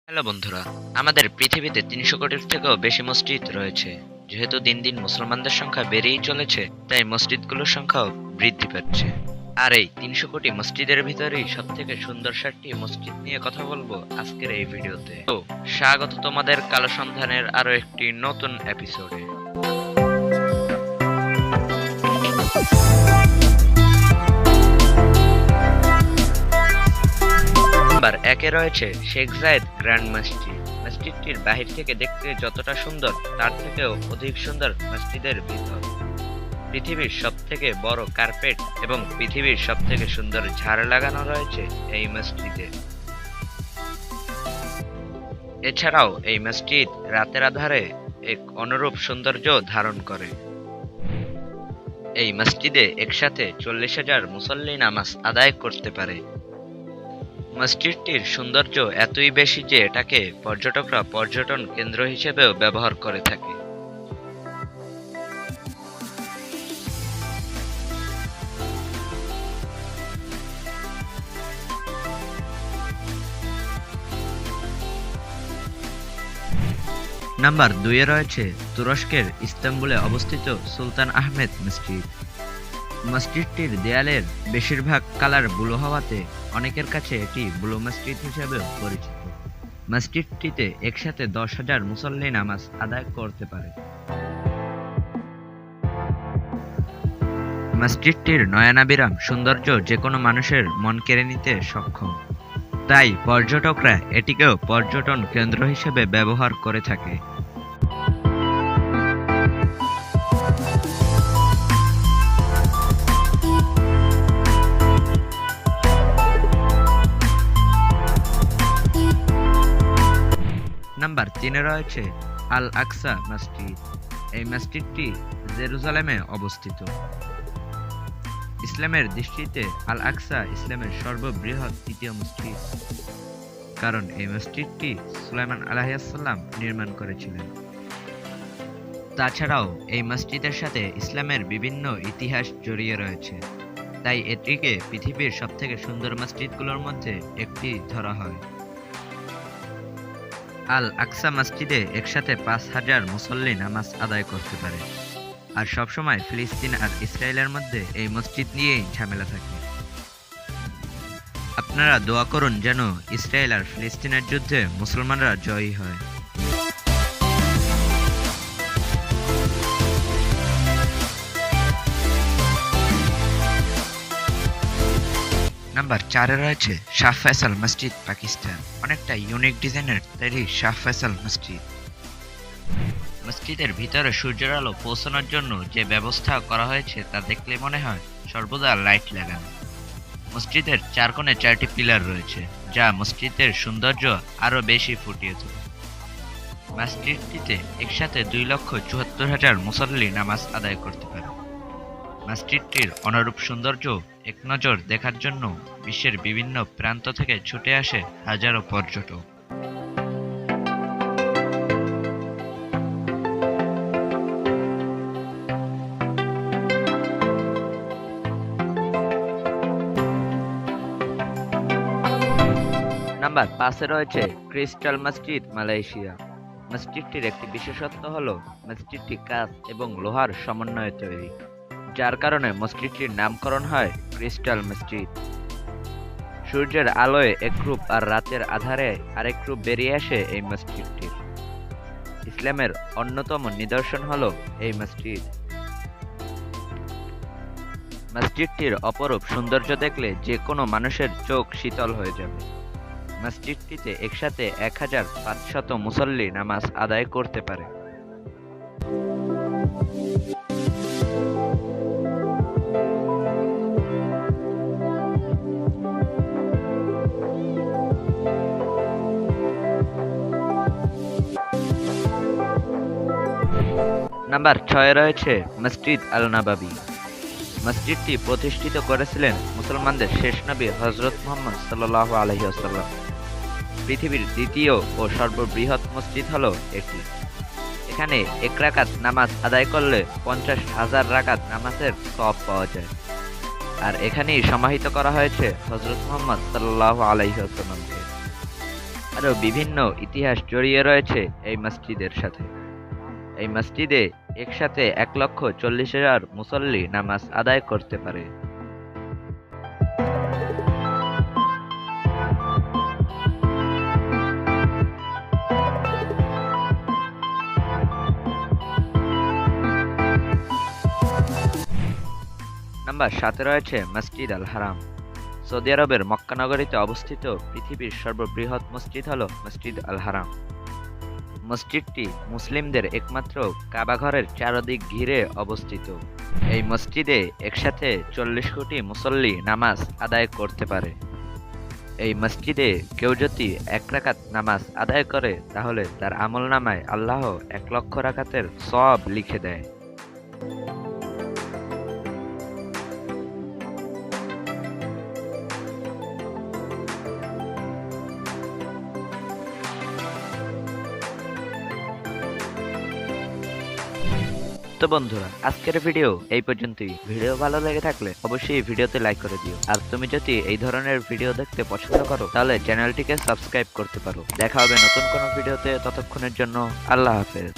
Hello বন্ধুরা, আমাদের পৃথিবীতে ৩০০ কোটির থেকেও বেশি মসজিদ রয়েছে। যেহেতু দিন দিন মুসলমানদের সংখ্যা বেড়েই চলেছে, তাই মসজিদগুলোর সংখ্যাও বৃদ্ধি পাচ্ছে। আর এই ৩০০ কোটি মসজিদের ভিতরেই সবথেকে সুন্দর ৭টি মসজিদ নিয়ে কথা বলবো আজকের এই ভিডিওতে। তো স্বাগত তোমাদের কালো সন্ধানের আরো একটি নতুন এপিসোডে। নাম্বার ১-এ রয়েছে শেখ জায়েদ গ্র্যান্ড মসজিদ। মসজিদটির বাহির থেকে দেখতে যতটা সুন্দর, তার থেকেও অধিক সুন্দর মসজিদের ভিতর। পৃথিবীর সবথেকে বড় কার্পেট এবং পৃথিবীর সবথেকে সুন্দর ঝাড় লাগানো রয়েছে এই মসজিদে। এছাড়াও এই মসজিদ রাতের আধারে এক অনুরূপ সৌন্দর্য ধারণ করে। এই মসজিদে একসাথে ৪০,০০০ মুসল্লি নামাজ আদায় করতে পারে। মসজিদটির সৌন্দর্য এতই বেশি যে এটাকে পর্যটকরা পর্যটন কেন্দ্র হিসেবেও ব্যবহার করে থাকে। নাম্বার ২-এ রয়েছে তুরস্কের ইস্তাম্বুলে অবস্থিত সুলতান আহমেদ মসজিদ। মসজিদটির দেয়ালের বেশিরভাগ কালার ব্লু হওয়াতে অনেকের কাছে এটি ব্লু মসজিদ হিসেবেও পরিচিত। মসজিদটিতে একসাথে ১০,০০০ মুসল্লি নামাজ আদায় করতে পারে। মসজিদটির নয়নাবিরাম সৌন্দর্য যে কোনো মানুষের মন কেড়ে নিতে সক্ষম, তাই পর্যটকরা এটিকেও পর্যটন কেন্দ্র হিসেবে ব্যবহার করে থাকে। নাম্বার ৩-এ রয়েছে আল আকসা মসজিদ। এই মসজিদটি জেরুজালেমে অবস্থিত। ইসলামের দৃষ্টিতে আল আকসা ইসলামের সর্ববৃহৎ তৃতীয় মসজিদ, কারণ এই মসজিদটি সুলাইমান আলাইহিসসালাম নির্মাণ করেছিলেন। তাছাড়াও এই মসজিদের সাথে ইসলামের বিভিন্ন ইতিহাস জড়িয়ে রয়েছে, তাই এটিকে পৃথিবীর সবথেকে সুন্দর মসজিদগুলোর মধ্যে একটি ধরা হয়। আল আকসা মসজিদে একসাথে ৫,০০০ মুসল্লি নামাজ আদায় করতে পারে। আর সবসময় ফিলিস্তিন আর ইসরায়েলের মধ্যে এই মসজিদ নিয়েই ঝামেলা থাকে। আপনারা দোয়া করুন যেন ইসরায়েল আর ফিলিস্তিনের যুদ্ধে মুসলমানরা জয়ী হয়। নাম্বার ৪-এ রয়েছে শাহ ফয়সাল মসজিদ পাকিস্তান। অনেকটা ইউনিক ডিজাইনের তৈরি শাহ ফয়সাল মসজিদ। মসজিদের ভিতরে সূর্যের আলো পৌঁছানোর জন্য যে ব্যবস্থা করা হয়েছে তা দেখলে মনে হয় সর্বদা লাইট লাগানো। মসজিদের ৪ কোণে ৪টি পিলার রয়েছে, যা মসজিদের সৌন্দর্য আরো বেশি ফুটিয়ে তোলে। মসজিদটিতে একসাথে ২,৭৪,০০০ মুসল্লি নামাজ আদায় করতে পারে। মসজিদটির অনুরূপ সৌন্দর্য এক নজর দেখার জন্য বিশ্বের বিভিন্ন প্রান্ত থেকে ছুটে আসে হাজারো পর্যটক। নাম্বার ৫-এ রয়েছে ক্রিস্টাল মসজিদ মালয়েশিয়া। মসজিদটির একটি বিশেষত্ব হল মসজিদটি কাঁচ এবং লোহার সমন্বয়ে তৈরি, যার কারণে মসজিদটির নামকরণ হয় ক্রিস্টাল মসজিদ। সূর্যের আলোয় এক রূপ আর রাতের আধারে আরেক রূপ বেরিয়ে আসে এই মসজিদটির। ইসলামের অন্যতম নিদর্শন হল এই মসজিদ। মসজিদটির অপরূপ সৌন্দর্য দেখলে যে কোনো মানুষের চোখ শীতল হয়ে যাবে। মসজিদটিতে একসাথে ১,৫০০ মুসল্লি নামাজ আদায় করতে পারে। নাম্বার ৬-এ রয়েছে মসজিদ আল নববী। মসজিদটি প্রতিষ্ঠিত করেছিলেন মুসলমানদের শেষ নবী হযরত মুহাম্মদ সাল্লাল্লাহু আলাইহি ওয়াসাল্লাম। পৃথিবীর দ্বিতীয় ও সর্ববৃহৎ মসজিদ হলো এটি। এখানে ১ রাকাত নামাজ আদায় করলে ৫০,০০০ রাকাত নামাজের সওয়াব পাওয়া যায়। আর এখানেই সমাহিত করা হয়েছে হযরত মুহাম্মদ সাল্লাল্লাহু আলাইহি ওয়াসাল্লামকে। আরও বিভিন্ন ইতিহাস জড়িয়ে রয়েছে এই মসজিদের সাথে। এই মসজিদে একসাথে 1,40,000 মুসল্লি নামাজ আদায় করতে পারে। নাম্বার 7 রয়েছে মসজিদ আল হারাম। সৌদি আরবের মক্কা নগরীতে অবস্থিত পৃথিবীর সর্ববৃহৎ মসজিদ হল মসজিদ আল হারাম। মসজিদটি মুসলিমদের একমাত্র কাবা ঘরের চারদিক ঘিরে অবস্থিত। এই মসজিদে একসাথে 40 কোটি মুসল্লি নামাজ আদায় করতে পারে। এই মসজিদে কেউ যদি 1 রাকাত নামাজ আদায় করে তাহলে তার আমলনামায় আল্লাহ 1,00,000 রাকাতের সওয়াব লিখে দেয়। তো বন্ধুরা, আজকের ভিডিও এই পর্যন্তই। ভিডিও ভালো লেগে থাকলে অবশ্যই ভিডিওতে লাইক করে দিও। আর তুমি যদি এই ধরনের ভিডিও দেখতে পছন্দ করো তাহলে চ্যানেলটিকে সাবস্ক্রাইব করতে পারো। দেখা হবে নতুন কোনো ভিডিওতে, ততক্ষণের জন্য আল্লাহ হাফেজ।